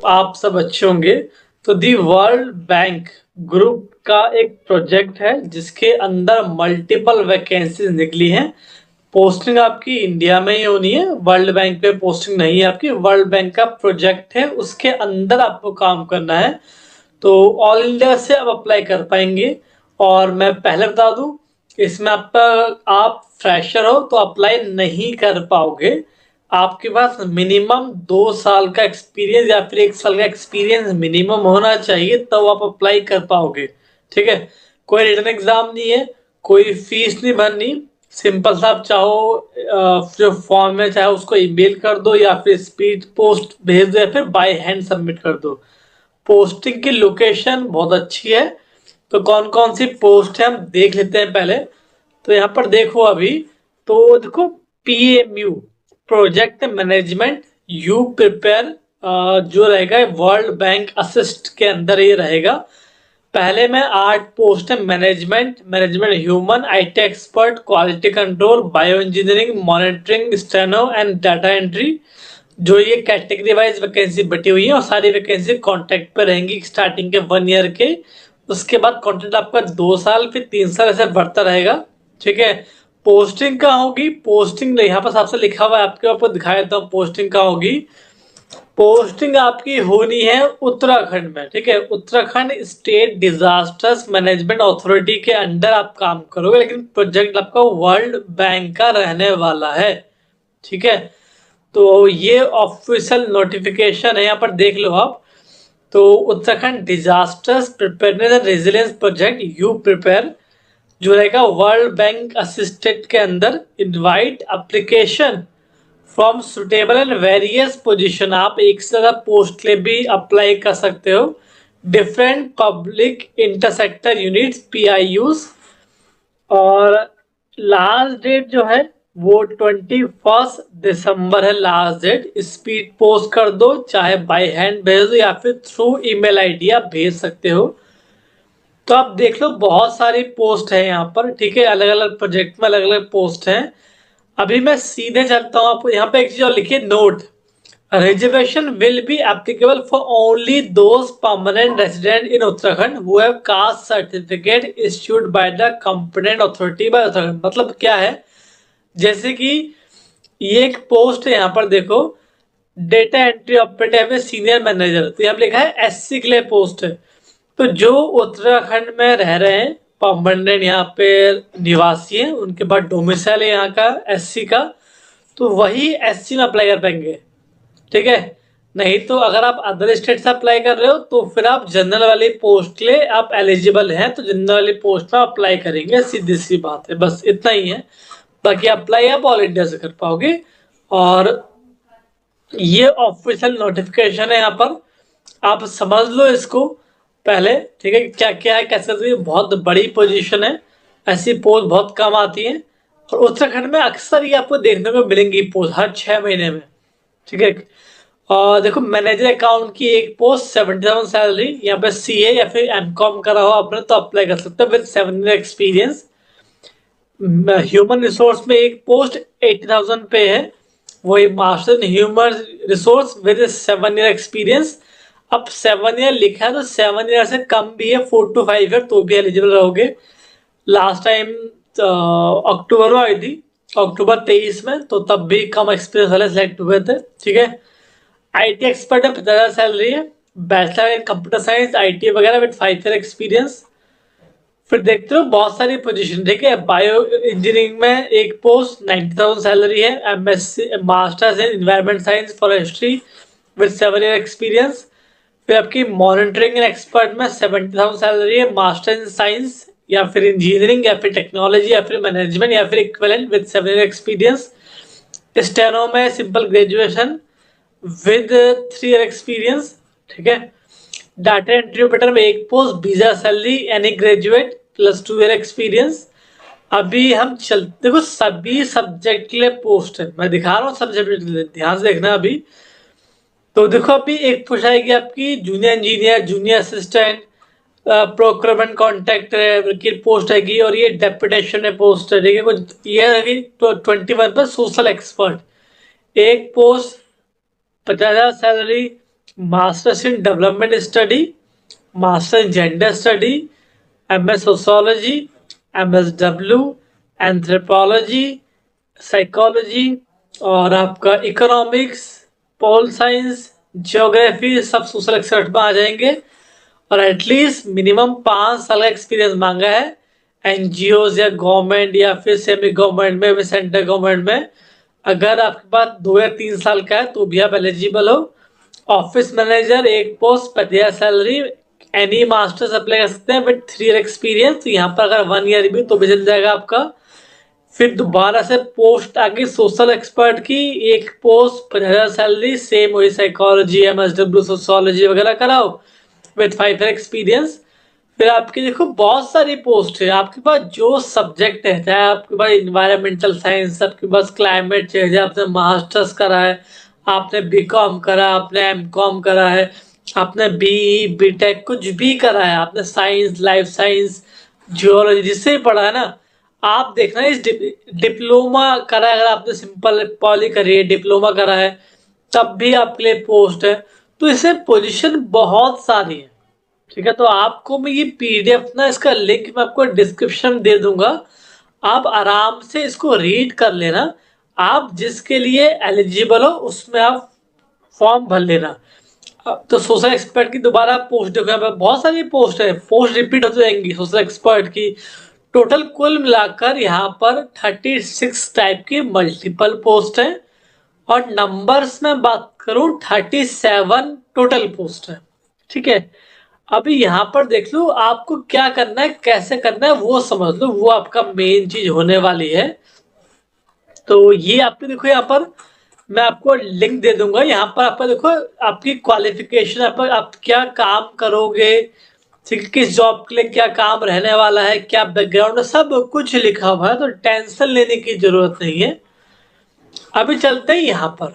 आप सब अच्छे होंगे। तो दी वर्ल्ड बैंक ग्रुप का एक प्रोजेक्ट है जिसके अंदर मल्टीपल वैकेंसीज निकली हैं। पोस्टिंग आपकी इंडिया में ही होनी है, वर्ल्ड बैंक पे पोस्टिंग नहीं है आपकी। वर्ल्ड बैंक का प्रोजेक्ट है, उसके अंदर आपको काम करना है। तो ऑल इंडिया से आप अप्लाई कर पाएंगे। और मैं पहले बता दूं, इसमें आपका आप फ्रेशर हो तो अप्लाई नहीं कर पाओगे। आपके पास मिनिमम 2 साल का एक्सपीरियंस या फिर 1 साल का एक्सपीरियंस मिनिमम होना चाहिए, तब आप अप्लाई कर पाओगे। ठीक है। कोई रिटर्न एग्जाम नहीं है, कोई फीस नहीं भरनी। सिंपल सा आप चाहो जो फॉर्म है चाहे उसको ईमेल कर दो या फिर स्पीड पोस्ट भेज दो या फिर बाय हैंड सबमिट कर दो। पोस्टिंग की लोकेशन बहुत अच्छी है। तो कौन कौन सी पोस्ट है हम देख लेते हैं पहले। तो यहाँ पर देखो अभी, तो देखो PMU project management you prepare जो रहेगा वर्ल्ड बैंक असिस्ट के अंदर ये रहेगा। पहले में 8 पोस्ट है, management, management human, IT expert, quality control, bio engineering, monitoring, steno and data entry. जो ये कैटेगरी वाइज वैकेंसी बटी हुई है और सारी वैकेंसी कॉन्ट्रैक्ट पे रहेंगी स्टार्टिंग के 1 ईयर के। उसके बाद कॉन्ट्रैक्ट आपका 2 साल फिर 3 साल ऐसे बढ़ता रहेगा। ठीक है। पोस्टिंग कहाँ होगी? पोस्टिंग यहाँ पर आपसे लिखा हुआ है, आपको दिखा देता हूँ पोस्टिंग कहाँ होगी। पोस्टिंग आपकी होनी है उत्तराखंड में। ठीक है। Uttarakhand state disasters management authority के अंडर आप काम करोगे, लेकिन प्रोजेक्ट आपका वर्ल्ड बैंक का रहने वाला है। ठीक है। तो ये ऑफिशियल नोटिफिकेशन है, यहाँ पर देख लो आप। तो Uttarakhand disasters preparedness and resilience project you prepare जो रहेगा वर्ल्ड बैंक असिस्टेड के अंदर, invite application from suitable and various position. आप एक से ज्यादा पोस्ट के लिए भी अप्लाई कर सकते हो। Different public intersector units PIUs. और लास्ट डेट जो है वो 21 दिसंबर है लास्ट डेट। स्पीड पोस्ट कर दो, चाहे बाय हैंड भेज दो या फिर थ्रू ईमेल आईडी आप भेज सकते हो। तो आप देख लो बहुत सारी पोस्ट है यहाँ पर। ठीक है। अलग अलग प्रोजेक्ट में अलग अलग पोस्ट हैं। अभी मैं सीधे चलता हूँ, आपको यहाँ पे एक चीज और लिखिए, note, reservation will be applicable for only those permanent resident in Uttarakhand who have caste certificate issued by the competent authority bye Uttarakhand. मतलब क्या है, जैसे कि ये एक पोस्ट है, यहाँ पर देखो, डेटा एंट्री ऑपरेटिव है, सीनियर मैनेजर। तो यहाँ पे लिखा है एससी के लिए पोस्ट है। तो जो उत्तराखंड में रह रहे हैं परमानेंट यहाँ पे निवासी हैं, उनके पास डोमिसाइल है यहाँ का एससी का, तो वही एससी में अप्लाई कर पाएंगे। ठीक है। नहीं तो अगर आप अदर स्टेट से अप्लाई कर रहे हो तो फिर आप जनरल वाली पोस्ट के लिए आप एलिजिबल हैं, तो जनरल वाली पोस्ट में अप्लाई करेंगे। सीधी सी बात है, बस इतना ही है। बाकी अप्लाई आप ऑल इंडिया से कर पाओगे। और ये ऑफिशियल नोटिफिकेशन है, यहाँ पर आप समझ लो इसको पहले। ठीक है। क्या क्या है कैसे, तो ये बहुत बड़ी पोजीशन है, ऐसी पोस्ट बहुत कम आती है। और उत्तराखंड में अक्सर ये आपको देखने को मिलेंगी पोस्ट हर 6 महीने में। ठीक है। और देखो, मैनेजर अकाउंट की एक पोस्ट 70,000 सैलरी। यहाँ पे सीए या फिर एमकॉम करा हो आपने तो अप्लाई कर सकते हो with 7 year experience. Human resource में एक पोस्ट 80,000 पे है, वही master in human resource with 7 year experience. अब 7 ईयर लिखा है तो 7 ईयर से कम भी है, 4 to 5 ईयर, तो भी एलिजिबल रहोगे। लास्ट टाइम अक्टूबर में आई थी, अक्टूबर 23 में, तो तब भी कम एक्सपीरियंस वाले सेलेक्ट हुए थे। ठीक है। आईटी एक्सपर्ट है, 50,000 सैलरी है। Bachelor in computer science IT वगैरह विद 5 ईयर एक्सपीरियंस। फिर देखते हो बहुत सारी पोजीशन। ठीक है। बायो इंजीनियरिंग में एक पोस्ट 90,000 सैलरी है। MSc masters in environment science forestry with 7 year experience. फिर आपकी मॉनिटरिंग एंड एक्सपर्ट में 70,000 सैलरी है, मास्टर इन साइंस या फिर इंजीनियरिंग या फिर टेक्नोलॉजी या फिर मैनेजमेंट या फिर equivalent with 7 year experience. Steno में simple graduation with 3 year experience. ठीक है। डाटा एंट्री ऑपरेटर में एक post, visa salary, any graduate plus 2 year experience. अभी हम देखो सभी सब्जेक्ट के लिए पोस्ट है, मैं दिखा रहा हूँ सब्जेक्ट, ध्यान से देखना अभी। तो देखो अभी एक पोस्ट आएगी आपकी junior engineer, junior assistant, procurement contractor की पोस्ट आएगी। और ये डेपुटेशन में पोस्ट है। देखिए कुछ ये आएगी 21 पर सोशल एक्सपर्ट, एक post 50,000 salary, masters in development study, master in gender study, MS sociology, MSW, anthropology, psychology और आपका इकोनॉमिक्स, पॉल साइंस, ज्योग्राफी, सब सोशल एक्सपर्ट में आ जाएंगे। और एटलीस्ट मिनिमम 5 साल का एक्सपीरियंस मांगा है एनजीओ या गवर्नमेंट या फिर सेमी गवर्नमेंट में भी, सेंट्रल गवर्नमेंट में। अगर आपके पास 2 या 3 साल का है तो भी आप एलिजिबल हो। ऑफिस मैनेजर एक post, 50,000 salary, any masters apply कर सकते हैं विद 3 ईयर एक्सपीरियंस। तो यहाँ पर अगर 1 ईयर भी तो भी चल जाएगा आपका। फिर दोबारा से पोस्ट आगे सोशल एक्सपर्ट की एक पोस्ट, 50,000 सैलरी, सेम वही साइकोलॉजी, एमएसडब्ल्यू, सोशियोलॉजी वगैरह कराओ विद 5 ईयर एक्सपीरियंस। फिर आपकी देखो बहुत सारी पोस्ट है, आपके पास जो सब्जेक्ट है, चाहे आपके पास इन्वायरमेंटल साइंस, आपके पास क्लाइमेट चेंज है, आपने मास्टर्स करा है, आपने बीकॉम करा, आपने एमकॉम करा है, आपने बीई बीटेक कुछ भी करा है, आपने साइंस, लाइफ साइंस, जियोलॉजी जिससे भी पढ़ा है ना, आप देखना इस डिप्लोमा करा है, अगर आपने सिंपल पॉली करी है, डिप्लोमा करा है, तब भी आपके लिए पोस्ट है। तो इससे पोजीशन बहुत सारी है। ठीक है, तो आपको मैं ये पीडीएफ ना, इसका लिंक मैं आपको डिस्क्रिप्शन दे दूंगा, आप आराम से इसको रीड कर लेना। आप जिसके लिए एलिजिबल हो उसमें आप फॉर्म भर लेना। अब तो सोशल एक्सपर्ट की दोबारा पोस्ट देखो, यहाँ पे बहुत सारी पोस्ट है, पोस्ट रिपीट होती जाएंगी सोशल एक्सपर्ट की। टोटल कुल मिलाकर यहाँ पर 36 टाइप की मल्टीपल पोस्ट है, और नंबर्स में बात करूं 37 टोटल पोस्ट है। ठीक है, अभी यहाँ पर देख लो आपको क्या करना है, कैसे करना है वो समझ लो, वो आपका मेन चीज होने वाली है। तो ये आपके देखो यहाँ पर मैं आपको लिंक दे दूंगा, यहाँ पर आपका देखो आपकी क्वालिफिकेशन, आप क्या काम करोगे, ठीक है, किस जॉब के लिए क्या काम रहने वाला है, क्या बैकग्राउंड है, सब कुछ लिखा हुआ है, तो टेंशन लेने की जरूरत नहीं है। अभी चलते हैं यहाँ पर।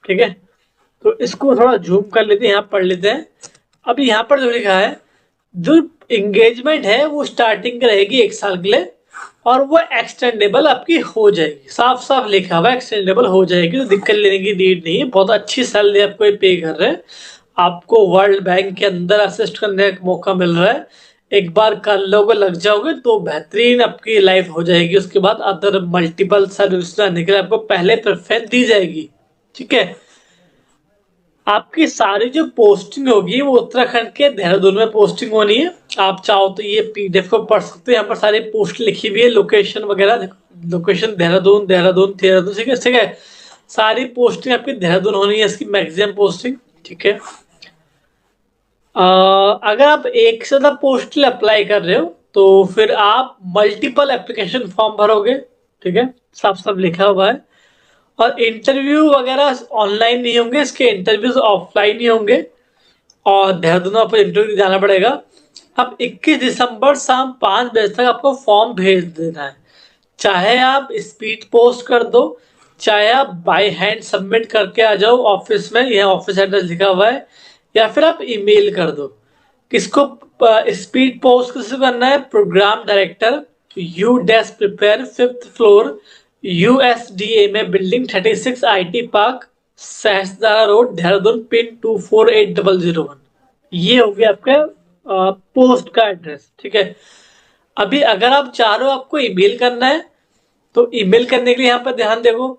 ठीक है, तो इसको थोड़ा जूम कर लेते हैं, यहाँ पढ़ लेते हैं। अभी यहाँ पर जो लिखा है, जो एंगेजमेंट है वो स्टार्टिंग रहेगी 1 साल के लिए, और वो एक्सटेंडेबल आपकी हो जाएगी, साफ साफ लिखा हुआ एक्सटेंडेबल हो जाएगी, तो दिक्कत लेने की नीड नहीं है। बहुत अच्छी सैलरी आपको ये पे कर रहे हैं, आपको वर्ल्ड बैंक के अंदर असिस्ट करने का मौका मिल रहा है। एक बार कर लोगे, लग जाओगे तो बेहतरीन आपकी लाइफ हो जाएगी। उसके बाद अदर मल्टीपल सर्विस आने के लिए आपको पहले प्रेफरेंस दी जाएगी। ठीक है, आपकी सारी जो पोस्टिंग होगी वो उत्तराखंड के देहरादून में पोस्टिंग होनी है। आप चाहो तो ये पीडीएफ को पढ़ सकते हो, यहाँ पर सारी पोस्ट लिखी हुई है, लोकेशन वगैरह, लोकेशन देहरादून, देहरादून, देहरादून, ठीक है, सारी पोस्टिंग आपकी देहरादून होनी है, इसकी मैक्सिमम पोस्टिंग। ठीक है, अगर आप एक से ज्यादा पोस्ट के लिए अप्लाई कर रहे हो तो फिर आप मल्टीपल एप्लीकेशन फॉर्म भरोगे। ठीक है, साफ साफ लिखा हुआ है। और इंटरव्यू वगैरह ऑनलाइन नहीं होंगे, इसके इंटरव्यूज ऑफलाइन ही होंगे, और देहरादून आपको इंटरव्यू जाना पड़ेगा। अब 21 दिसंबर शाम 5 बजे तक आपको फॉर्म भेज देना है। चाहे आप स्पीड पोस्ट कर दो, चाहे आप बाय हैंड सबमिट करके आ जाओ ऑफिस में, यह ऑफिस एड्रेस लिखा हुआ है, या फिर आप ईमेल कर दो। किसको स्पीड पोस्ट किसको करना है? Program director, you desk prepare, 5th floor, USDA में, building 36, IT park, Sahasdhara road, Dehradun, pin 248001। ये हो गया आपका पोस्ट का एड्रेस। ठीक है, अभी अगर आप चाह रहे हो आपको ईमेल करना है, तो ईमेल करने के लिए यहाँ पर ध्यान देखो,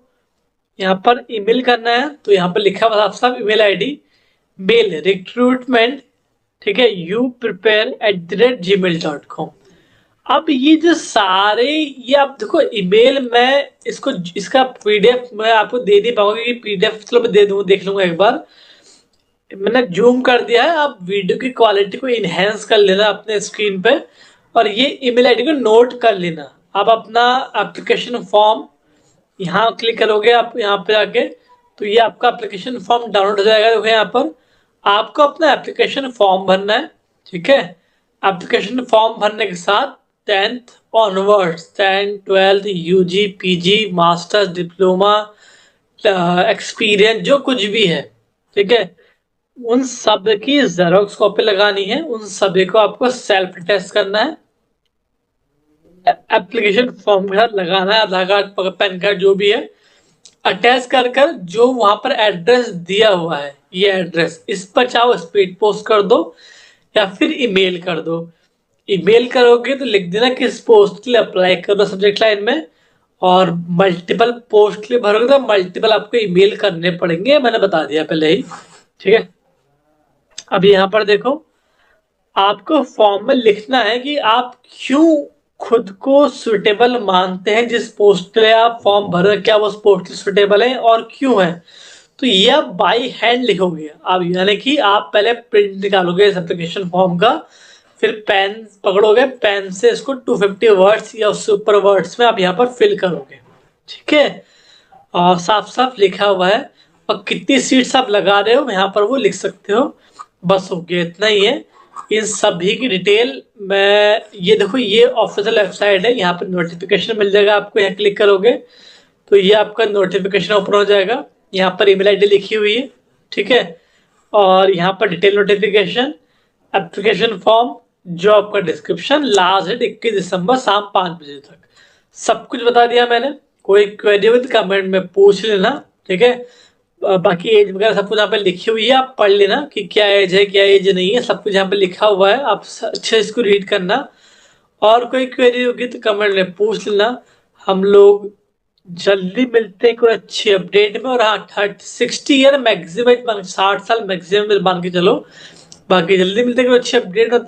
यहाँ पर ईमेल करना है तो यहाँ पर लिखा हुआ साफ ईमेल आईडी, मेल रिक्रूटमेंट, ठीक है, you prepare@gmail.com। अब ये जो सारे, ये आप देखो ईमेल में, इसको इसका पीडीएफ मैं आपको दे नहीं पाऊंगा, क्योंकि पीडीएफ चलो मैं दे दूंगा, देख लूंगा एक बार, मैंने जूम कर दिया है। आप वीडियो की क्वालिटी को इनहेंस कर लेना अपने स्क्रीन पे, और ये ईमेल आईडी को नोट कर लेना। आप अपना एप्लीकेशन फॉर्म यहाँ क्लिक करोगे, आप यहाँ पे आके, तो ये आपका एप्लीकेशन फॉर्म डाउनलोड हो जाएगा। देखो यहाँ पर आपको अपना एप्लीकेशन फॉर्म भरना है। ठीक है, एप्लीकेशन फॉर्म भरने के साथ 10th onwards, 10th 12th UG PG masters diploma experience जो कुछ भी है, ठीक है, उन सब की जेरोक्स कॉपी लगानी है, उन सभी को आपको सेल्फ टेस्ट करना है, एप्लीकेशन फॉर्म के साथ लगाना है, आधार कार्ड पैन कार्ड जो भी है। अटैच कर कर जो वहां पर एड्रेस दिया हुआ है, ये एड्रेस, इस पर चाहो स्पीड पोस्ट कर दो या फिर ईमेल कर दो। ईमेल करोगे तो लिख देना कि इस पोस्ट के लिए अप्लाई कर दो सब्जेक्ट लाइन में, और मल्टीपल पोस्ट के लिए भरोगे तो मल्टीपल आपको ईमेल करने पड़ेंगे, मैंने बता दिया पहले ही। ठीक है, अब यहाँ पर देखो, आपको फॉर्म में लिखना है कि आप क्यों खुद को सुटेबल मानते हैं, जिस पोस्ट के लिए आप फॉर्म भर रहे हैं क्या वो उस पोस्ट के सुटेबल है और क्यों है। तो ये आप बाई हैंड लिखोगे आप, यानी कि आप पहले प्रिंट निकालोगे इस एप्लीकेशन फॉर्म का, फिर पेन पकड़ोगे, पेन से इसको 250 वर्ड्स या उससे ऊपर वर्ड्स में आप यहाँ पर फिल करोगे। ठीक है, और साफ साफ लिखा हुआ है, और कितनी सीट्स आप लगा रहे हो यहाँ पर वो लिख सकते हो। बस हो गया, इतना ही है। इन सभी की डिटेल मैं, ये देखो ये ऑफिशियल वेबसाइट है, यहाँ पर नोटिफिकेशन मिल जाएगा आपको, यहाँ क्लिक करोगे तो ये आपका नोटिफिकेशन ओपन हो जाएगा। यहाँ पर ईमेल आईडी लिखी हुई है, ठीक है, और यहाँ पर detail notification, application form, job का डिस्क्रिप्शन, लास्ट डेट 21 दिसंबर शाम 5 बजे तक। सब कुछ बता दिया मैंने। कोई क्वेरी हो तो कमेंट में पूछ लेना, ठीक है। बाकी एज वगैरह सब कुछ यहाँ पे लिखी हुई है, आप पढ़ लेना कि क्या एज है क्या एज नहीं है, सब कुछ यहाँ पे लिखा हुआ है, आप अच्छे से इसको रीड करना। और कोई क्वेरी होगी तो कमेंट में पूछ लेना। हम लोग जल्दी मिलते हैं कोई अच्छी अपडेट में। और हाँ, 60 ईयर मैक्सिमम, 60 साल मैक्सिमम मान के चलो। बाकी जल्दी मिलते हैं कोई अच्छी अपडेट में।